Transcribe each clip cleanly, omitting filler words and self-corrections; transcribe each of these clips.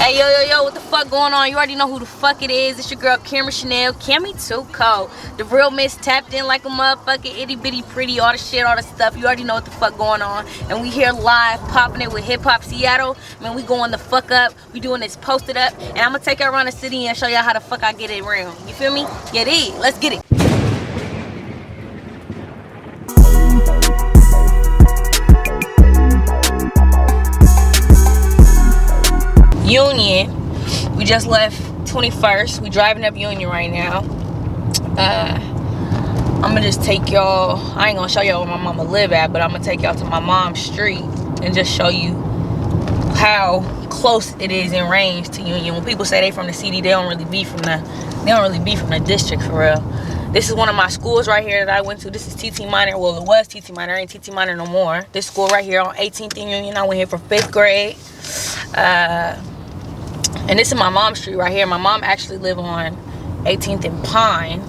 Hey, yo, what the fuck going on? You already know who the fuck it is. It's your girl, Camryn Chanel. Cammy too cold. The real miss tapped in like a motherfucking itty bitty pretty, all the shit, all the stuff. You already know what the fuck going on. And we here live, popping it with Hip Hop Seattle. Man, we going the fuck up. We doing this posted up. And I'm gonna take y'all around the city and show y'all how the fuck I get it around. You feel me? Yeah, let's get it. Union. We just left 21st. We driving up Union right now. I'm gonna just take y'all. I ain't gonna show y'all where my mama live at, but I'm gonna take y'all to my mom's street and just show you how close it is in range to Union. When people say they from the city, they don't really be from the district for real. This is one of my schools right here that I went to. This is TT Minor. Well, it was TT Minor. Ain't TT Minor no more. This school right here on 18th and Union. I went here for 5th grade. And this is my mom's street right here. My mom actually live on 18th and Pine.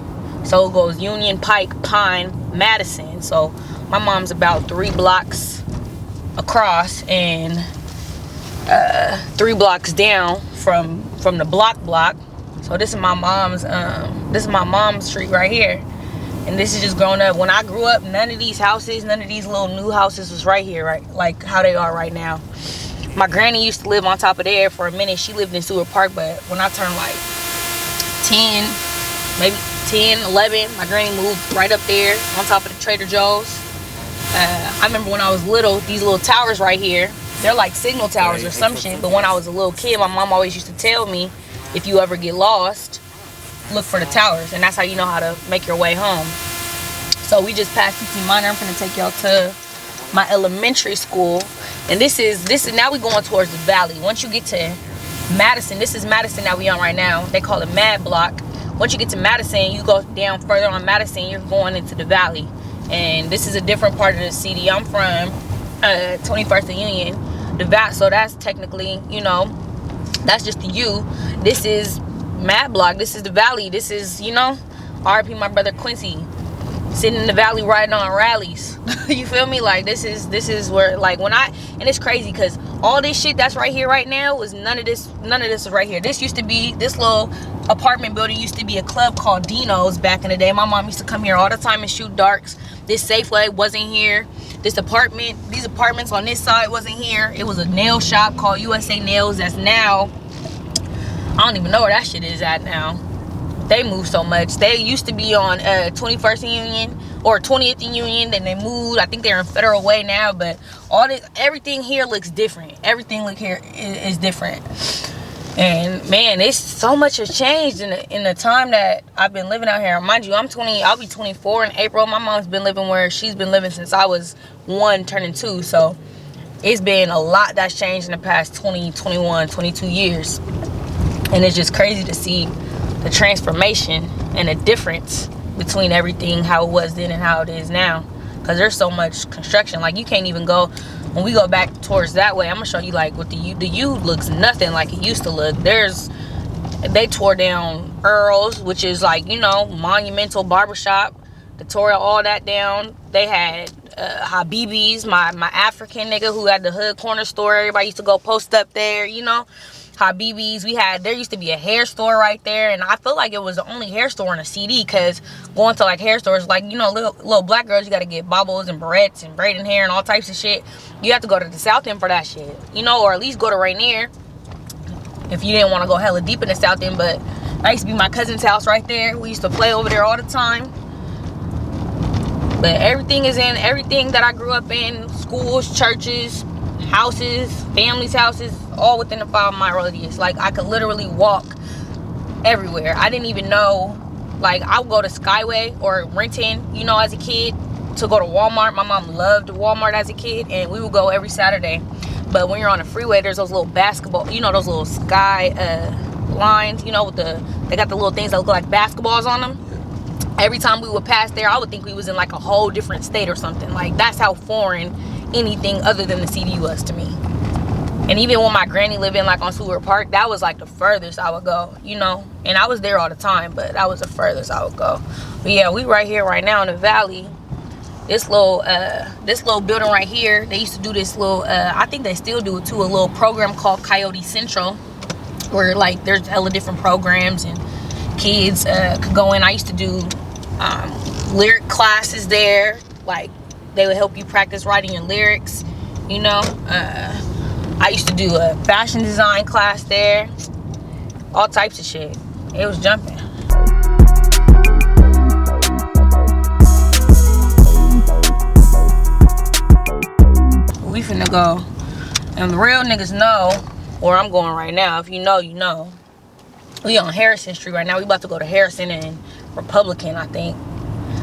So it goes Union, Pike, Pine, Madison. So my mom's about 3 blocks across and 3 blocks down from the block. So this is my mom's street right here. And this is just growing up. When I grew up, none of these houses, none of these little new houses was right here, right? Like how they are right now. My granny used to live on top of there for a minute. She lived in Seward Park, but when I turned like 10, maybe 10, 11, my granny moved right up there on top of the Trader Joe's. I remember when I was little, these little towers right here, they're like signal towers or some shit. But when I was a little kid, my mom always used to tell me, if you ever get lost, look for the towers. And that's how you know how to make your way home. So we just passed TT Minor. I'm gonna take y'all to my elementary school. And this is now we going towards the valley. Once you get to Madison, this is Madison that we on right now. They call it Mad Block. Once you get to Madison, you go down further on Madison, you're going into the valley. And this is a different part of the city. I'm from 21st and Union. So that's technically, you know, that's just the U. This is Mad Block. This is the valley. This is, you know, RP my brother Quincy. Sitting in the valley riding on rallies. You feel me? Like this is where, like, and it's crazy because all this shit that's right here right now was none of this is right here. This little apartment building used to be a club called Dino's back in the day. My mom used to come here all the time and shoot darts. This Safeway wasn't here. These apartments on this side wasn't here. It was a nail shop called USA Nails that's now, I don't even know where that shit is at now. They moved so much. They used to be on 21st and Union or 20th and Union. Then they moved. I think they're in Federal Way now. But everything here looks different. Everything look here is different. And man, it's so much has changed in the time that I've been living out here. Mind you, I'm 20. I'll be 24 in April. My mom's been living where she's been living since I was 1 turning 2. So it's been a lot that's changed in the past 20, 21, 22 years. And it's just crazy to see the transformation and the difference between everything, how it was then and how it is now. Because there's so much construction. Like, you can't even go, when we go back towards that way, I'm going to show you, like, what the U looks nothing like it used to look. They tore down Earl's, which is, like, you know, monumental barbershop. They tore all that down. They had Habibi's, my African nigga who had the hood corner store. Everybody used to go post up there, you know. Habibi's. There used to be a hair store right there, and I feel like it was the only hair store in a CD, because going to like hair stores, like, you know, little black girls, you got to get bobbles and barrettes and braiding hair and all types of shit. You have to go to the South End for that shit, you know, or at least go to Rainier if you didn't want to go hella deep in the South End. But that used to be my cousin's house right there. We used to play over there all the time. But everything that I grew up in, schools, churches, houses, families' houses, all within a 5-mile radius. Like, I could literally walk everywhere. I didn't even know, like, I would go to Skyway or Renton, you know, as a kid, to go to Walmart. My mom loved Walmart as a kid, and we would go every Saturday. But when you're on the freeway, there's those little basketball, you know, those little sky lines, you know, they got the little things that look like basketballs on them. Every time we would pass there, I would think we was in like a whole different state or something. Like, that's how foreign anything other than the CD was to me. And even when my granny lived in, like, on Seward Park, that was like the furthest I would go, you know. And I was there all the time, but that was the furthest I would go. But yeah, we right here right now in the valley. This little building right here, they used to do this little, I think they still do it too, a little program called Coyote Central. where like there's hella different programs and kids could go in. I used to do lyric classes there. Like they would help you practice writing your lyrics, you know. I used to do a fashion design class there. All types of shit. It was jumping. We finna go. And the real niggas know where I'm going right now. If you know, you know. We on Harrison Street right now. We about to go to Harrison and Republican, I think.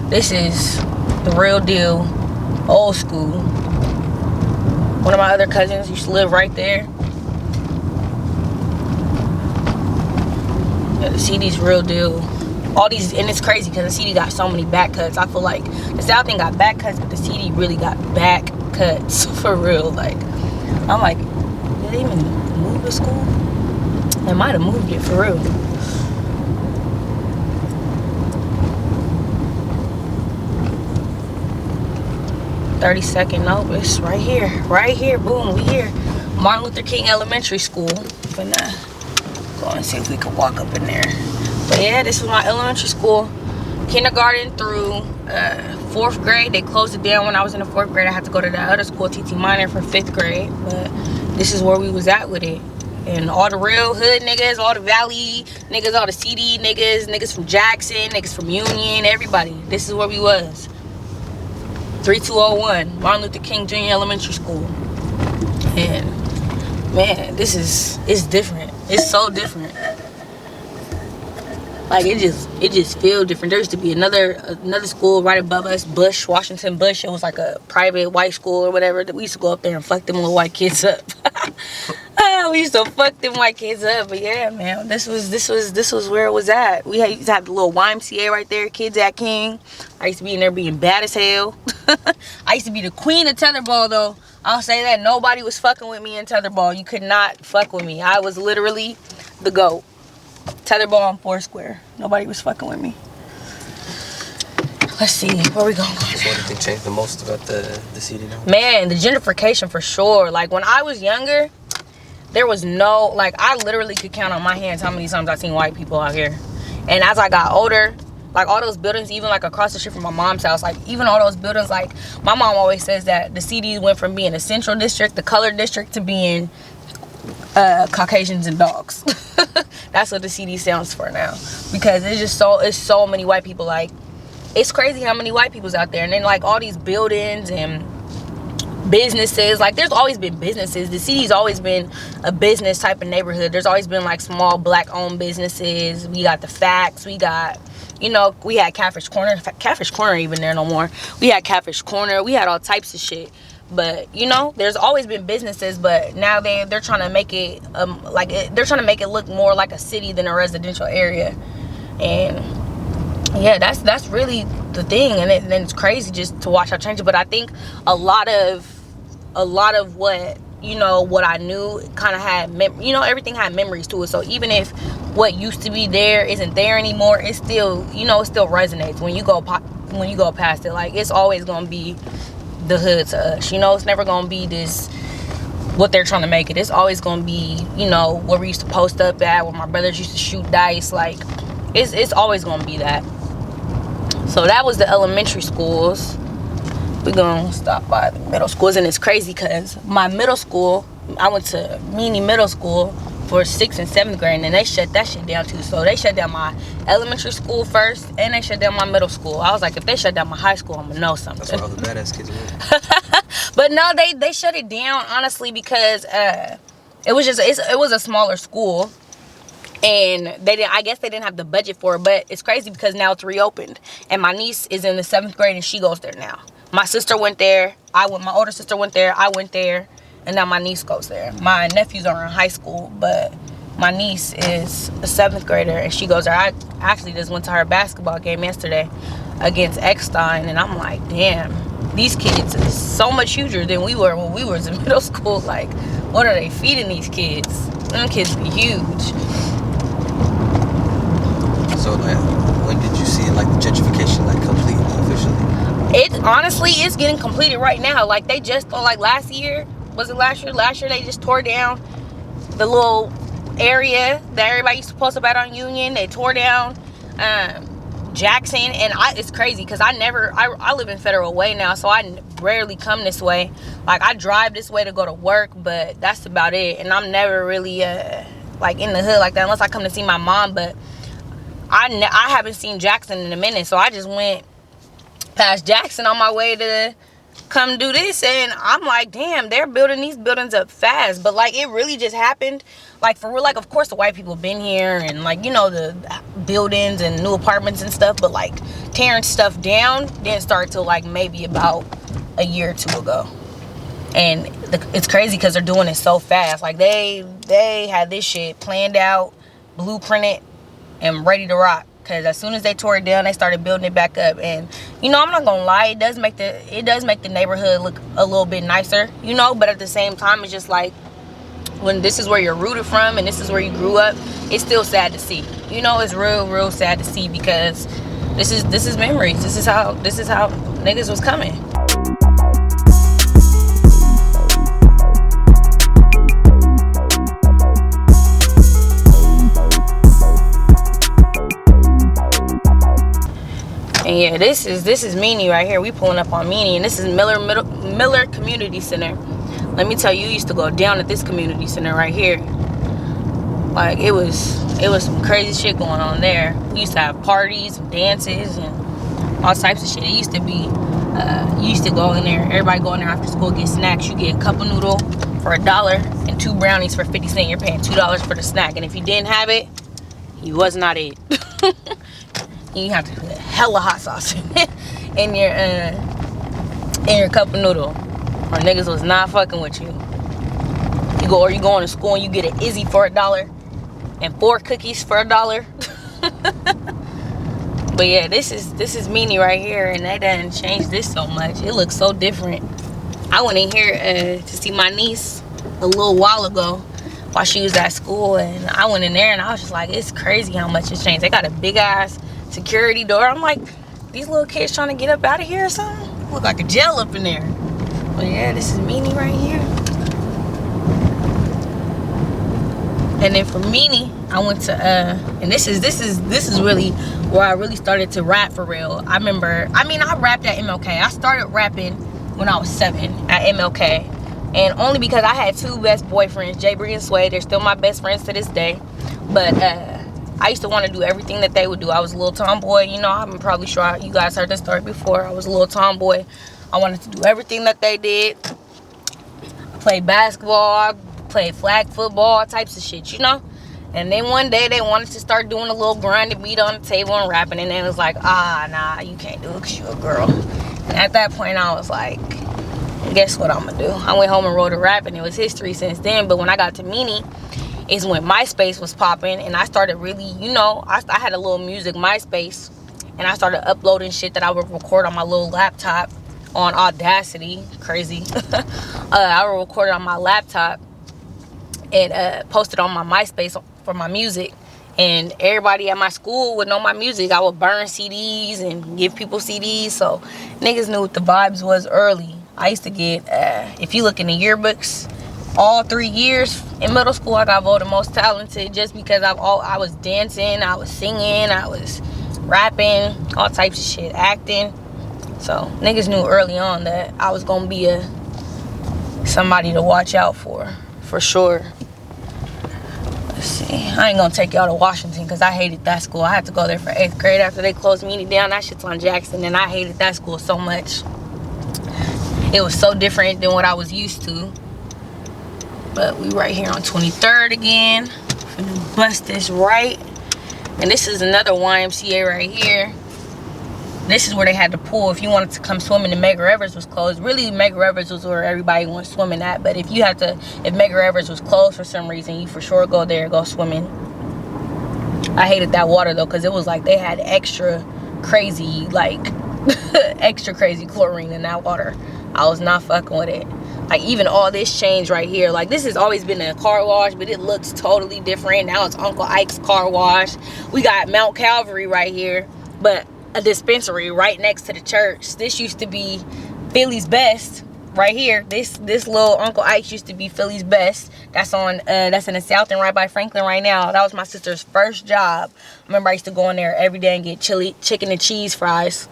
This is the real deal, old school. One of my other cousins used to live right there. Yeah, the CD's real deal. All these, and it's crazy because the CD got so many back cuts. I feel like the South thing got back cuts, but the CD really got back cuts for real. Like, I'm like, did they even move the school? They might have moved it for real. "30-second nope, it's right here, boom, we here. Martin Luther King Elementary School. Finna go and see if we can walk up in there. But yeah, this was my elementary school, kindergarten through 4th grade. They closed it down when I was in the 4th grade. I had to go to that other school, TT Minor, for 5th grade. But this is where we was at with it. And all the real hood niggas, all the Valley niggas, all the CD niggas from Jackson, niggas from Union, everybody. This is where we was. 3201, Martin Luther King Jr. Elementary School. And man, it's different. It's so different. Like it just feel different. There used to be another school right above us, Washington Bush. It was like a private white school or whatever. We used to go up there and fuck them little white kids up. We used to fuck them white kids up. But yeah, man, this was where it was at. We used to have the little YMCA right there, Kids at King. I used to be in there being bad as hell. I used to be the queen of tetherball though. I'll say that. Nobody was fucking with me in tetherball. You could not fuck with me. I was literally the GOAT. Tetherball on Foursquare. Nobody was fucking with me. Let's see, where we going? So what do you think changed the most about the city now? Man, the gentrification for sure. Like when I was younger, there was no, like I literally could count on my hands how many times I seen white people out here. And as I got older, like all those buildings, even like across the street from my mom's house, like even all those buildings, like my mom always says that the CD went from being a central district, the colored district, to being Caucasians and dogs. That's what the CD stands for now, because it's so many white people. Like it's crazy how many white people's out there. And then like all these buildings and businesses, like there's always been businesses. The city's always been a business type of neighborhood. There's always been like small black owned businesses. We got the Facts, we got, you know, we had Catfish Corner even there no more. We had Catfish Corner, we had all types of shit. But you know, there's always been businesses, but now they're trying to make it they're trying to make it look more like a city than a residential area. And yeah, that's really the thing. And then it's crazy just to watch how change it. But I think a lot of what, you know, what I knew kind of had you know, everything had memories to it. So even if what used to be there isn't there anymore, it still, you know, it still resonates when you go past it. Like it's always gonna be the hood to us, you know. It's never gonna be this what they're trying to make it. It's always gonna be, you know, where we used to post up at, where my brothers used to shoot dice. Like it's always gonna be that. So that was the elementary schools. We're gonna stop by the middle schools. And it's crazy because my middle school, I went to Meany Middle School for 6th and 7th grade, and they shut that shit down too. So they shut down my elementary school first, and they shut down my middle school. I was like, if they shut down my high school, I'm gonna know something. That's where all the badass kids went. But no, they shut it down honestly because it was a smaller school, and I guess they didn't have the budget for it. But it's crazy because now it's reopened, and my niece is in the 7th grade, and she goes there now. My sister went there. My older sister went there. I went there. And now my niece goes there. My nephews are in high school, but my niece is a 7th grader, and she goes there. I actually just went to her basketball game yesterday against Eckstein, and I'm like, damn, these kids is so much huger than we were when we was in middle school. Like, what are they feeding these kids? Them kids be huge. So, like, when did you see like the gentrification like complete officially? It honestly is getting completed right now. Like they just, like last year. Was it last year? Last year they just tore down the little area that everybody used to post about on Union. They tore down Jackson, and it's crazy because I live in Federal Way now, so I rarely come this way. Like, I drive this way to go to work, but that's about it. And I'm never really like in the hood like that unless I come to see my mom. But I haven't seen Jackson in a minute, so I just went past Jackson on my way to come do this, and I'm like, damn, they're building these buildings up fast. But like, it really just happened, like, for real. Like, of course the white people been here, and like, you know, the buildings and new apartments and stuff, but like tearing stuff down didn't start till like maybe about a year or two ago. And it's crazy because they're doing it so fast. Like, they had this shit planned out, blueprinted, and ready to rock. Because as soon as they tore it down, they started building it back up. And, you know, I'm not gonna lie, it does make the neighborhood look a little bit nicer, you know. But at the same time, it's just like, when this is where you're rooted from and this is where you grew up, it's still sad to see. You know, it's real sad to see, because this is memories. This is how niggas was coming. And yeah, this is Meany right here. We pulling up on Meany, and this is Miller Community Center. Let me tell you, used to go down at this community center right here. Like, it was some crazy shit going on there. We used to have parties and dances and all types of shit. It used to be, you used to go in there, everybody go in there after school, get snacks. You get a cup of noodle for $1 and 2 brownies for 50 cents. You're paying $2 for the snack. And if you didn't have it, you was not it. You have to put hella hot sauce in your cup of noodle, or niggas was not fucking with you. You go into school and you get an Izzy for $1 and 4 cookies for $1. But yeah, this is Meany right here, and they done changed this so much. It looks so different. I went in here to see my niece a little while ago while she was at school, and I went in there and I was just like, it's crazy how much it's changed. They got a big ass security door. I'm like, these little kids trying to get up out of here or something? Look like a jail up in there. But yeah, this is Meany right here. And then for Meany, I went to and this is really where I really started to rap for real. I rapped at MLK. I started rapping when I was 7 at MLK, and only because I had 2 best boyfriends, Jay Bree and Sway. They're still my best friends to this day. But I used to want to do everything that they would do. I was a little tomboy, you know. I'm probably sure you guys heard this story before. I was a little tomboy. I wanted to do everything that they did. I played basketball, I played flag football, all types of shit, you know. And then one day they wanted to start doing a little grinding beat on the table and rapping, and then it was like, nah, you can't do it because you're a girl. And at that point I was like, guess what I'm gonna do? I went home and wrote a rap, and it was history since then. But when I got to Meany is when MySpace was popping, and I started really, you know, I had a little music MySpace, and I started uploading shit that I would record on my little laptop on Audacity. Crazy. I would record it on my laptop and post it on my MySpace for my music, and everybody at my school would know my music. I would burn CDs and give people CDs, so niggas knew what the vibes was early. I used to get, if you look in the yearbooks, all 3 years in middle school, I got voted most talented just because I was dancing, I was singing, I was rapping, all types of shit, acting. So niggas knew early on that I was gonna be somebody to watch out for sure. Let's see. I ain't gonna take y'all to Washington because I hated that school. I had to go there for 8th grade after they closed Meany down. That shit's on Jackson, and I hated that school so much. It was so different than what I was used to. But we right here on 23rd again. Finna bust this right. And this is another YMCA right here. This is where they had the pool. If you wanted to come swimming, and Medgar Evers was closed. Really, Medgar Evers was where everybody went swimming at. But if Medgar Evers was closed for some reason, you for sure go there, go swimming. I hated that water though, because it was like they had extra crazy, extra crazy chlorine in that water. I was not fucking with it. Like, even all this change right here, like, this has always been a car wash, but it looks totally different. Now it's Uncle Ike's car wash. We got Mount Calvary right here, but a dispensary right next to the church. This used to be Philly's Best, right here, this little Uncle Ike's used to be Philly's Best. That's on that's in the South and right by Franklin right now. That was my sister's first job. I remember I used to go in there every day and get chicken and cheese fries.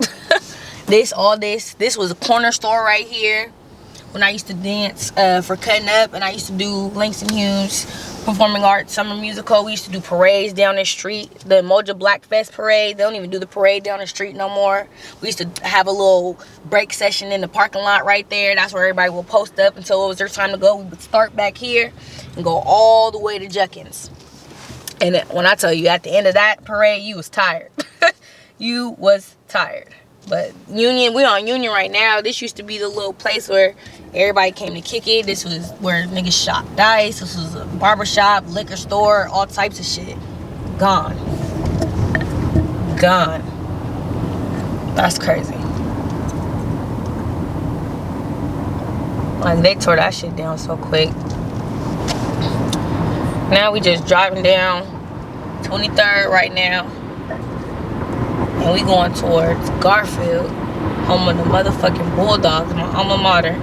This was a corner store right here when I used to dance for Cutting Up, and I used to do Langston Hughes Performing Arts Summer Musical. We used to do parades down the street, the Moja Black Fest parade. They don't even do the parade down the street no more. We used to have a little break session in the parking lot right there. That's where everybody would post up until it was their time to go. We would start back here and go all the way to Junkins. And when I tell you, at the end of that parade, you was tired. You was tired. But Union, we on Union right now. This used to be the little place where everybody came to kick it. This was where niggas shot dice. This was a barbershop, liquor store, all types of shit. Gone. Gone. That's crazy. Like, they tore that shit down so quick. Now we just driving down 23rd right now. And we going towards Garfield, home of the motherfucking Bulldogs, my alma mater.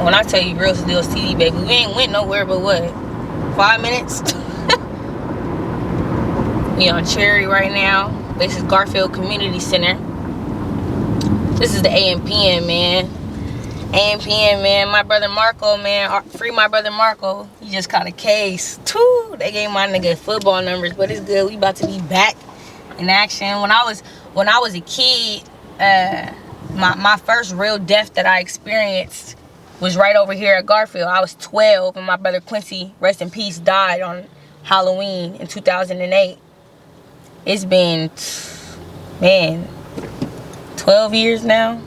When I tell you real deal CD, baby, we ain't went nowhere but what? 5 minutes? We on Cherry right now. This is Garfield Community Center. This is the AMPM, man. AMPM, man. My brother Marco, man. Free my brother Marco. He just caught a case. Too. They gave my nigga football numbers, but it's good. We about to be back in action. When I was a kid, my first real death that I experienced was right over here at Garfield. I was 12, and my brother Quincy, rest in peace, died on Halloween in 2008. It's been, man, 12 years now.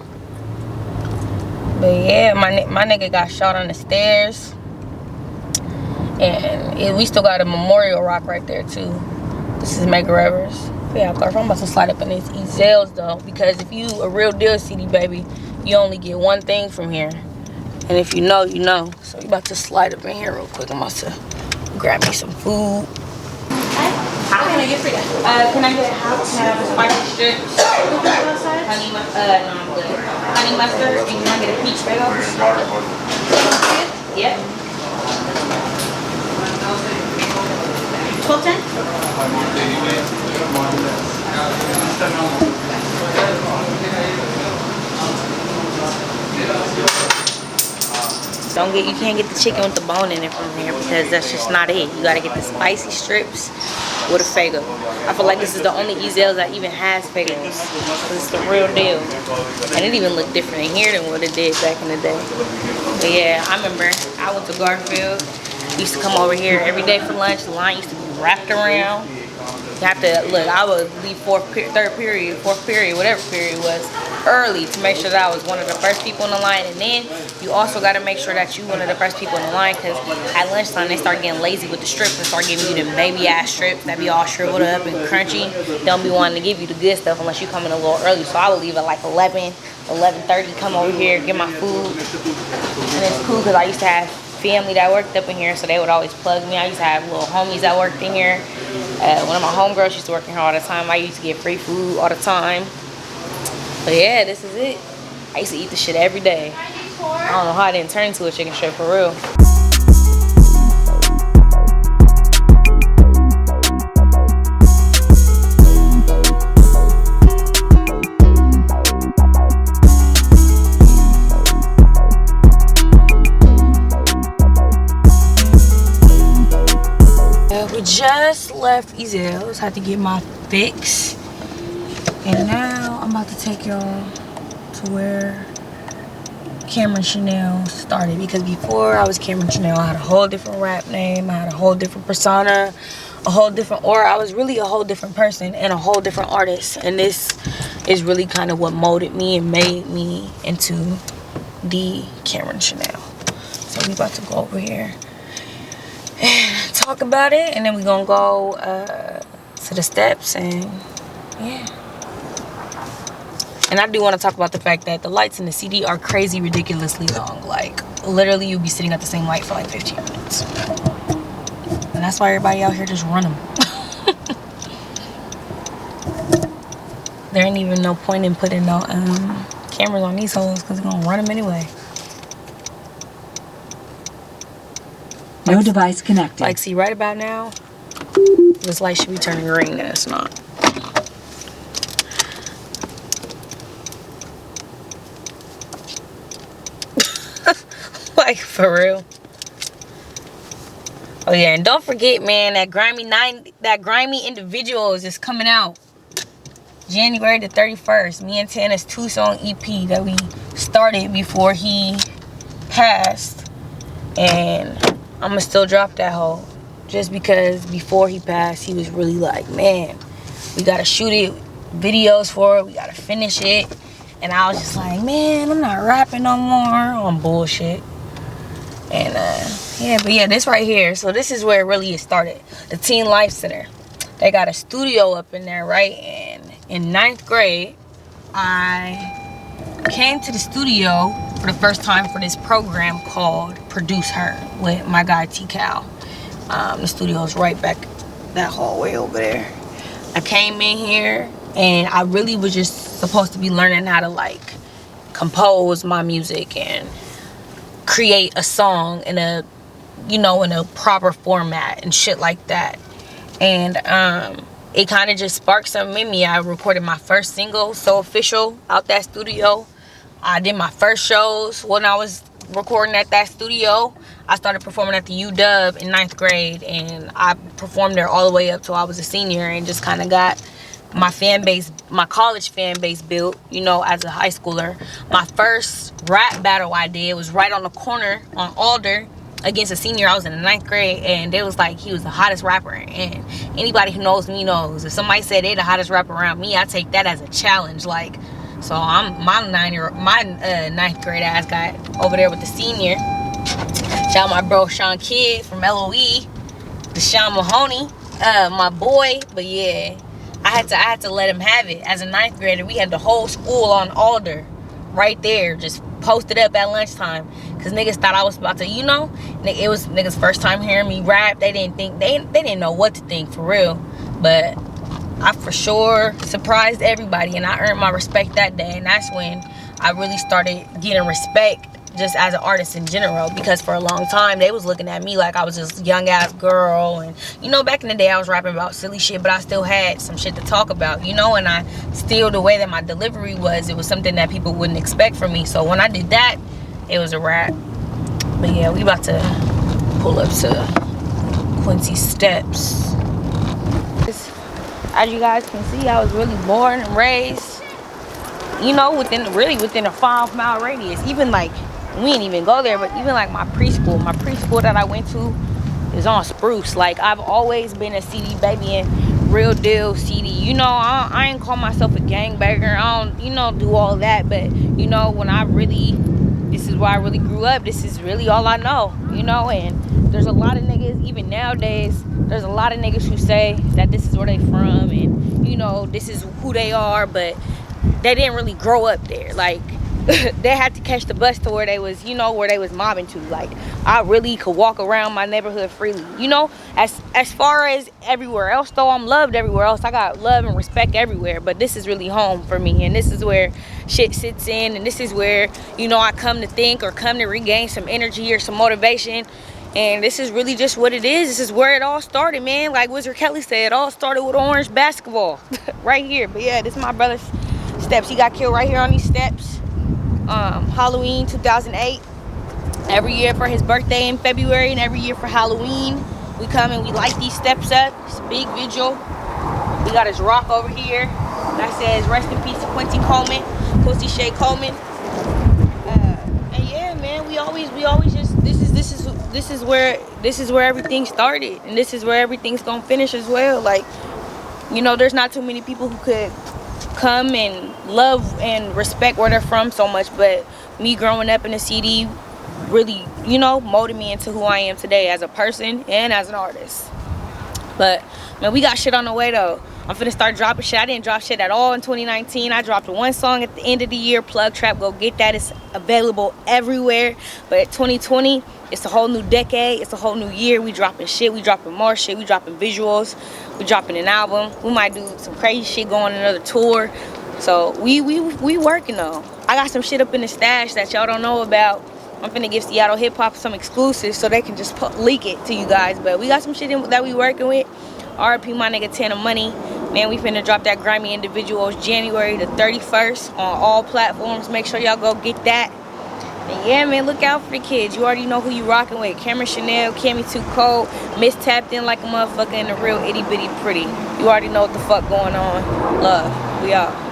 But yeah, my nigga got shot on the stairs. And we still got a memorial rock right there too. This is Mega Rivers. Yeah, I'm about to slide up in these Ezels though. Because if you a real deal CD baby, you only get one thing from here. And if you know, you know. So we about to slide up in here real quick. I'm about to grab me some food. How can I get for that? Can I get a house? Can I have a spicy strips? Honey mustard? No, I'm good. Honey mustard, and can I get a peach bagel? Yep. 1210? You can't get the chicken with the bone in it from here because that's just not it. You gotta get the spicy strips with a Fago. I feel like this is the only Ezels that even has Fagos. It's the real deal. And it even looked different in here than what it did back in the day. But yeah, I remember I went to Garfield. Used to come over here every day for lunch. The line used to be wrapped around. You have to, look, I would leave fourth period, whatever period it was, early to make sure that I was one of the first people in the line. And then you also got to make sure that you one of the first people in the line, because at lunchtime they start getting lazy with the strips and start giving you them baby ass strips that be all shriveled up and crunchy. Don't be wanting to give you the good stuff unless you come in a little early. So I would leave at like 11:30, come over here, get my food. And it's cool because I used to have family that worked up in here, so they would always plug me. I used to have little homies that worked in here. One of my homegirls used to work in here all the time. I used to get free food all the time. But yeah, this is it. I used to eat this shit every day. I don't know how I didn't turn into a chicken strip for real. We just left Ezels, had to get my fix, and now I'm about to take y'all to where Camryn Chanel started, because before I was Camryn Chanel, I had a whole different rap name, I had a whole different persona, a whole different aura. I was really a whole different person and a whole different artist, and this is really kind of what molded me and made me into the Camryn Chanel. So we about to go over here and talk about it, and then we're gonna go to the steps, and yeah. And I do want to talk about the fact that the lights in the CD are crazy ridiculously long. Like, literally you'll be sitting at the same light for like 15 minutes, and that's why everybody out here just run them. There ain't even no point in putting no cameras on these hoes because they're gonna run them anyway. No device connected. Like, see, right about now, this light should be turning green, and it's not. Like, for real. Oh yeah, and don't forget, man, that grimy Individuals is coming out January the 31st. Me and Tana's 2-song EP that we started before he passed, and I'ma still drop that hoe just because before he passed, he was really like, man, we gotta shoot it, videos for it, we gotta finish it. And I was just like, man, I'm not rapping no more on bullshit. And yeah, but yeah, this right here, so this is where it really started. The Teen Life Center, they got a studio up in there, right? And in 9th grade, I came to the studio for the first time for this program called Produce Her with my guy T-Cal. The studio is right back that hallway over there. I came in here and I really was just supposed to be learning how to like compose my music and create a song in a, you know, in a proper format and shit like that. And it kind of just sparked something in me. I recorded my first single, So Official, out that studio. I did my first shows when I was recording at that studio. I started performing at the UW in 9th grade, and I performed there all the way up till I was a senior, and just kind of got my fan base, my college fan base built, you know, as a high schooler. My first rap battle I did was right on the corner on Alder against a senior. I was in the 9th grade, and they was like, he was the hottest rapper, and anybody who knows me knows if somebody said they the hottest rapper around me, I take that as a challenge. Like, so my 9th grade ass got over there with the senior. Shout out my bro Sean Kidd from LOE, Deshaun Mahoney, my boy. But yeah, I had to let him have it. As a 9th grader, we had the whole school on Alder right there, just posted up at lunchtime, because niggas thought I was about to, you know, it was niggas' first time hearing me rap. They didn't know what to think, for real. But I for sure surprised everybody, and I earned my respect that day. And that's when I really started getting respect just as an artist in general, because for a long time they was looking at me like I was this young ass girl. And you know, back in the day I was rapping about silly shit, but I still had some shit to talk about, you know. And I still, the way that my delivery was, it was something that people wouldn't expect from me. So when I did that, it was a wrap. But yeah, we about to pull up to Quincy Steps. As you guys can see, I was really born and raised, you know, within a 5-mile radius. Even like, we didn't even go there, but even like my preschool that I went to is on Spruce. Like, I've always been a CD baby and real deal CD. You know, I ain't call myself a gangbanger. I don't, you know, do all that. But you know, when this is where I really grew up. This is really all I know, you know. And there's a lot of niggas, even nowadays, there's a lot of niggas who say that this is where they from and, you know, this is who they are, but they didn't really grow up there. Like, they had to catch the bus to where they was, you know, where they was mobbing to. Like, I really could walk around my neighborhood freely, you know. As far as everywhere else, though, I'm loved everywhere else. I got love and respect everywhere, but this is really home for me, and this is where shit sits in, and this is where, you know, I come to think or come to regain some energy or some motivation. And this is really just what it is. This is where it all started, man. Like Wizard Kelly said, it all started with orange basketball right here. But yeah, this is my brother's steps. He got killed right here on these steps. Halloween 2008. Every year for his birthday in February, and every year for Halloween, we come and we light these steps up. It's a big vigil. We got his rock over here that says rest in peace to Quincy Coleman, Quincy Shay Coleman. And yeah, man, we always just, this is where everything started, and this is where everything's gonna finish as well. Like, you know, there's not too many people who could come and love and respect where they're from so much, but me growing up in the CD really, you know, molded me into who I am today as a person and as an artist. But man, we got shit on the way though. I'm finna start dropping shit. I didn't drop shit at all in 2019. I dropped one song at the end of the year, Plug Trap. Go get that. It's available everywhere. But at 2020, it's a whole new decade. It's a whole new year. We dropping shit. We dropping more shit. We dropping visuals. We dropping an album. We might do some crazy shit, going on another tour. So we working though. I got some shit up in the stash that y'all don't know about. I'm finna give Seattle Hip Hop some exclusives so they can just leak it to you guys. But we got some shit that we working with. RP my nigga Tana Money. Man, we finna drop that Grimy Individuals January the 31st on all platforms. Make sure y'all go get that. And yeah, man, look out for the kids. You already know who you rocking with. Camryn Chanel, Cammy Too Cold, Miss Tapped In Like a Motherfucker, and the real Itty Bitty Pretty. You already know what the fuck going on. Love. We out.